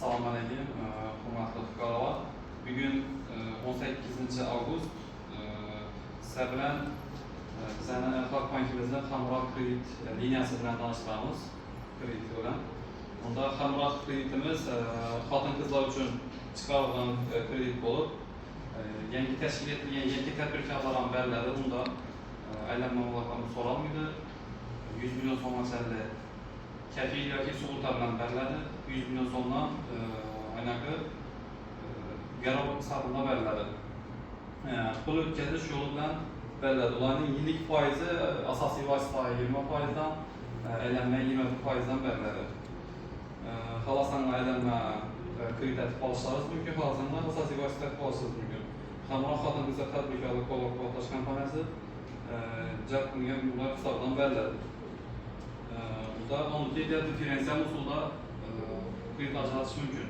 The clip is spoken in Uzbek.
Assalomu alaykum, hurmatli fuqarolar. Bugun 18 avgust sizlar bilan bizning Xalq bankimizning Hamroh kredit liniyasi bilan tanishtiramiz. Kredit bilan. Unda Hamroh kreditimiz xotin-qizlar uchun chiqarilgan kredit bo'lib, yangi tashkil etilgan yangi tadbirkorlar ham beriladi. Unda aylanma mablag'larni so'ralmaydi. 100 million so'm asalli kafil yoki sug'urta bilan beriladi. 100 million so'mdan aynaqa garov hisobida beriladi. Pul o'tkazish yo'li bilan beriladi. Ularning yillik foizi asosiy vosita 20%dan, aylanma 21%dan beriladi. Xohlasangiz aylanma kredit aytib olishingiz mumkin, xohlasangiz asosiy vosita aytib olishingiz mumkin. Hamroh xotin-qizlar tadbirkorlik qo'llab-quvvatlash kompaniyasi jalb qilingan pullar hisobidan beriladi. Unda differensial usulda kredit ajratish mumkin.